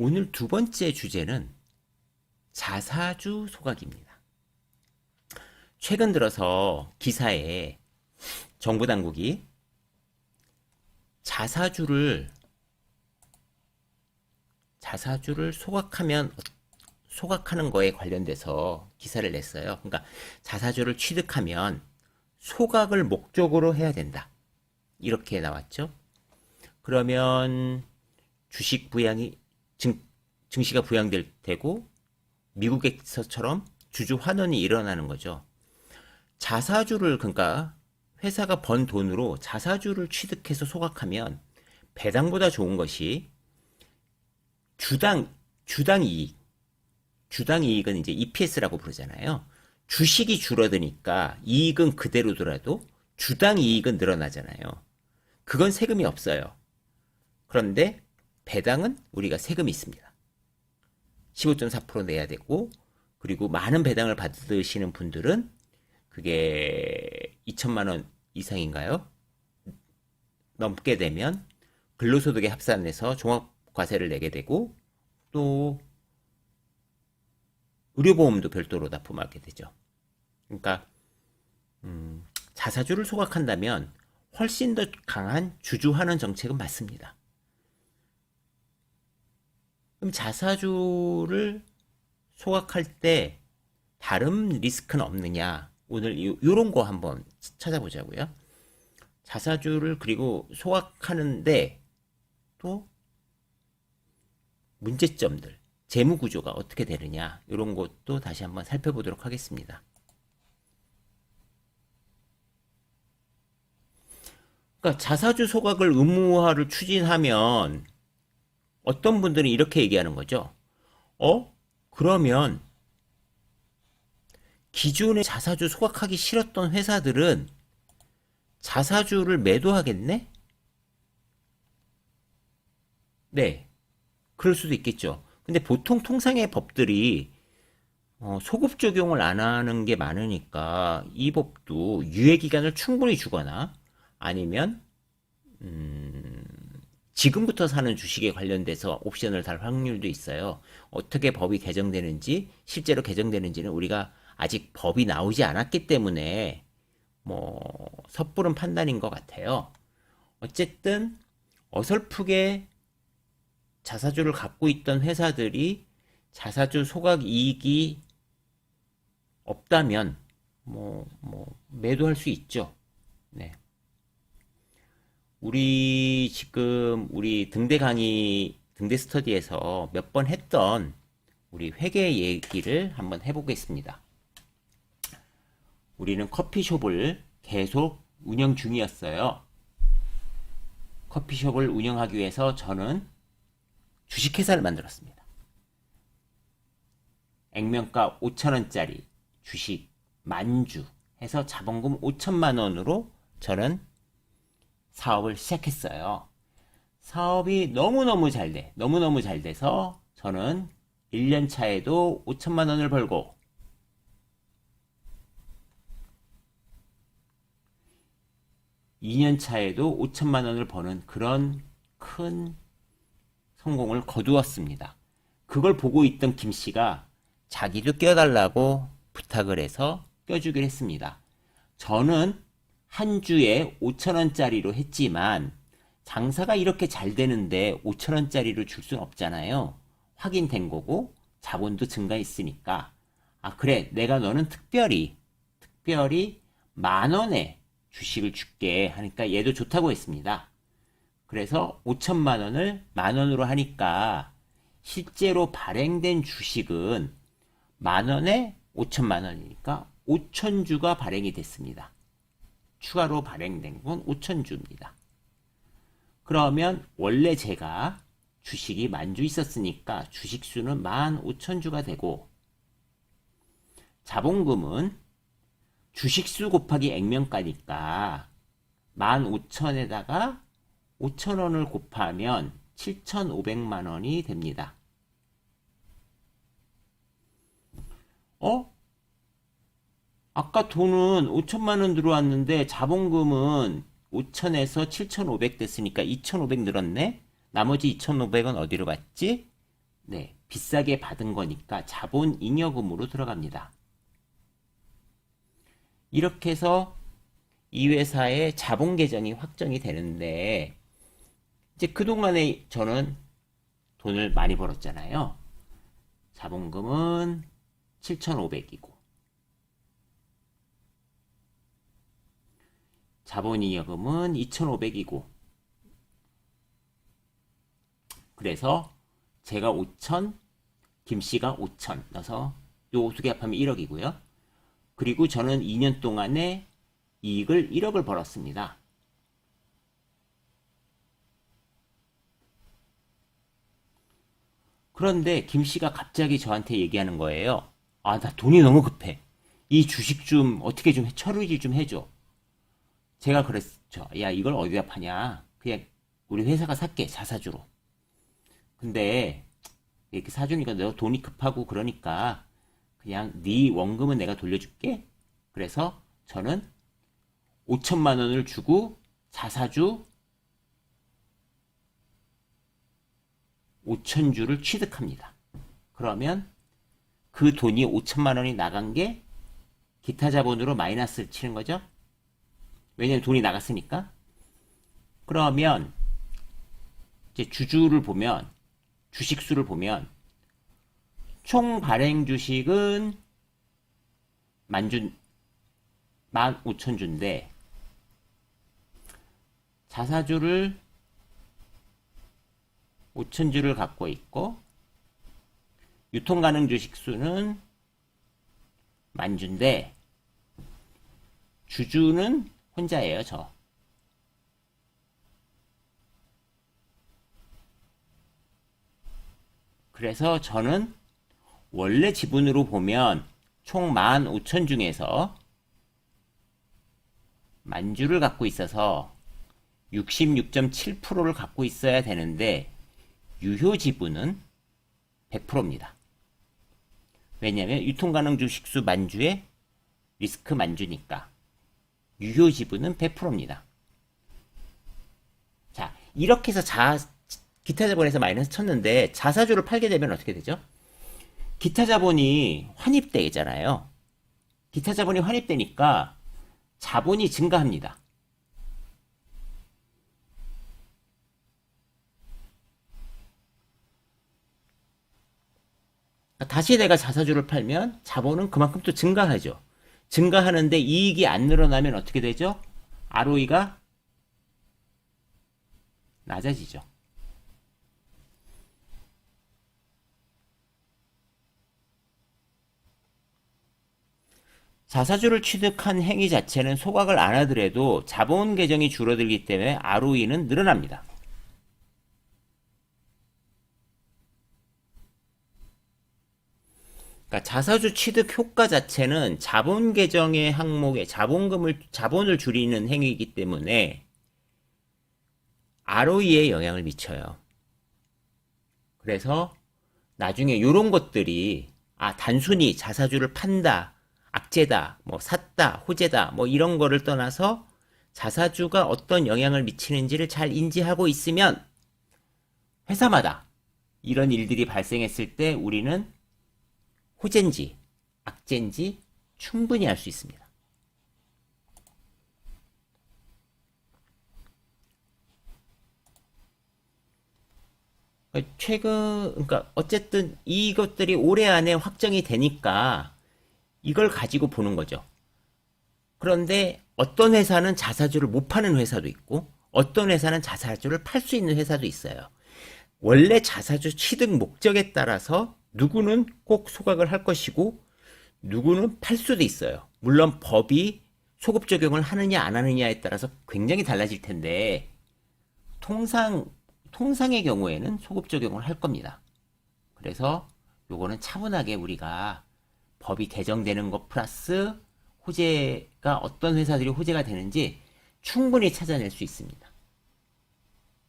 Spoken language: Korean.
오늘 두 번째 주제는 자사주 소각입니다. 최근 들어서 기사에 정부 당국이 자사주를 소각하는 거에 관련돼서 기사를 냈어요. 그러니까 자사주를 취득하면 소각을 목적으로 해야 된다. 이렇게 나왔죠. 그러면 주식 부양이 증시가 부양될 테고 미국에서처럼 주주 환원이 일어나는 거죠. 자사주를 그러니까 회사가 번 돈으로 자사주를 취득해서 소각하면 배당보다 좋은 것이 주당 이익은 이제 EPS라고 부르잖아요. 주식이 줄어드니까 이익은 그대로더라도 주당 이익은 늘어나잖아요. 그건 세금이 없어요. 그런데 배당은 우리가 세금이 있습니다. 15.4% 내야 되고, 그리고 많은 배당을 받으시는 분들은 그게 2천만 원 이상인가요? 넘게 되면 근로소득에 합산해서 종합과세를 내게 되고, 또 의료보험도 별도로 납부하게 되죠. 그러니까 자사주를 소각한다면 훨씬 더 강한 주주 환원 정책은 맞습니다. 그럼 자사주를 소각할 때 다른 리스크는 없느냐? 오늘 이런 거 한번 찾아보자고요. 자사주를 그리고 소각하는데 또 문제점들, 재무 구조가 어떻게 되느냐? 이런 것도 다시 한번 살펴보도록 하겠습니다. 그러니까 자사주 소각을 의무화를 추진하면 어떤 분들은 이렇게 얘기하는 거죠. 그러면 기존에 자사주 소각하기 싫었던 회사들은 자사주를 매도하겠네? 네, 그럴 수도 있겠죠. 근데 보통 통상의 법들이 소급 적용을 안 하는 게 많으니까 이 법도 유예 기간을 충분히 주거나 아니면 지금부터 사는 주식에 관련돼서 옵션을 달 확률도 있어요. 어떻게 법이 개정되는지, 실제로 개정되는지는 우리가 아직 법이 나오지 않았기 때문에 섣부른 판단인 것 같아요. 어쨌든 어설프게 자사주를 갖고 있던 회사들이 자사주 소각 이익이 없다면 매도할 수 있죠. 네. 우리 등대 스터디에서 몇 번 했던 우리 회계 얘기를 한번 해보겠습니다. 우리는 커피숍을 계속 운영 중이었어요. 커피숍을 운영하기 위해서 저는 주식회사를 만들었습니다. 액면가 5,000원짜리 주식 만주 해서 자본금 5천만 원으로 저는 사업을 시작했어요. 사업이 너무너무 잘 돼서 저는 1년 차에도 5천만 원을 벌고 2년 차에도 5천만 원을 버는 그런 큰 성공을 거두었습니다. 그걸 보고 있던 김 씨가 자기도 껴달라고 부탁을 해서 껴주기로 했습니다. 저는 한 주에 5천원짜리로 했지만 장사가 이렇게 잘 되는데 5천원짜리로 줄 수는 없잖아요. 확인된 거고 자본도 증가했으니까 그래 내가 너는 특별히 10,000원에 주식을 줄게 하니까 얘도 좋다고 했습니다. 그래서 5천만 원을 10,000원으로 하니까 실제로 발행된 주식은 10,000원에 5천만 원이니까 5,000주가 발행이 됐습니다. 추가로 발행된 건 5,000주입니다. 그러면 원래 제가 주식이 10,000주 있었으니까 주식 수는 15,000주가 되고 자본금은 주식 수 곱하기 액면가니까 15,000에다가 5,000원을 곱하면 7,500만 원이 됩니다. 아까 돈은 5천만 원 들어왔는데 자본금은 5천에서 7,500 됐으니까 2,500 늘었네? 나머지 2,500은 어디로 갔지? 네, 비싸게 받은 거니까 자본 잉여금으로 들어갑니다. 이렇게 해서 이 회사의 자본 계정이 확정이 되는데 이제 그동안에 저는 돈을 많이 벌었잖아요. 자본금은 7,500이고 자본잉여금은 2,500이고 그래서 제가 5천, 김씨가 5천 넣어서 요 두 개 합하면 1억이고요. 그리고 저는 2년 동안에 이익을 1억을 벌었습니다. 그런데 김씨가 갑자기 저한테 얘기하는 거예요. 아, 나 돈이 너무 급해. 이 주식 좀 어떻게 좀 처리 좀 해줘. 제가 그랬죠. 야, 이걸 어디다 파냐. 그냥 우리 회사가 살게, 자사주로. 근데 이렇게 사주니까 너 돈이 급하고 그러니까 그냥 네 원금은 내가 돌려줄게. 그래서 저는 5천만 원을 주고 자사주 5천주를 취득합니다. 그러면 그 돈이 5천만 원이 나간 게 기타 자본으로 마이너스를 치는 거죠. 왜냐면 돈이 나갔으니까. 그러면 이제 주주를 보면 주식수를 보면 총 발행 주식은 15,000주인데 자사주를 5,000주를 갖고 있고 유통 가능 주식 수는 10,000주인데 주주는 혼자예요, 저. 그래서 저는 원래 지분으로 보면 총 15,000 중에서 10,000주를 갖고 있어서 66.7%를 갖고 있어야 되는데 유효 지분은 100%입니다. 왜냐하면 유통 가능 주식수 10,000주에 리스크 10,000주니까 유효 지분은 100%입니다. 자, 이렇게 해서 기타 자본에서 마이너스 쳤는데 자사주를 팔게 되면 어떻게 되죠? 기타 자본이 환입되잖아요. 기타 자본이 환입되니까 자본이 증가합니다. 다시 내가 자사주를 팔면 자본은 그만큼 또 증가하죠. 증가하는데 이익이 안 늘어나면 어떻게 되죠? ROE가 낮아지죠. 자사주를 취득한 행위 자체는 소각을 안 하더라도 자본 계정이 줄어들기 때문에 ROE는 늘어납니다. 그러니까 자사주 취득 효과 자체는 자본 계정의 항목에 자본을 줄이는 행위이기 때문에 ROE에 영향을 미쳐요. 그래서 나중에 이런 것들이 단순히 자사주를 판다, 악재다, 뭐 샀다, 호재다, 뭐 이런 거를 떠나서 자사주가 어떤 영향을 미치는지를 잘 인지하고 있으면 회사마다 이런 일들이 발생했을 때 우리는 호재인지 악재인지 충분히 알 수 있습니다. 그러니까 어쨌든 이것들이 올해 안에 확정이 되니까 이걸 가지고 보는 거죠. 그런데 어떤 회사는 자사주를 못 파는 회사도 있고 어떤 회사는 자사주를 팔 수 있는 회사도 있어요. 원래 자사주 취득 목적에 따라서 누구는 꼭 소각을 할 것이고 누구는 팔 수도 있어요. 물론 법이 소급 적용을 하느냐 안 하느냐에 따라서 굉장히 달라질 텐데 통상의 경우에는 소급 적용을 할 겁니다. 그래서 요거는 차분하게 우리가 법이 개정되는 것 플러스 호재가 어떤 회사들이 호재가 되는지 충분히 찾아낼 수 있습니다.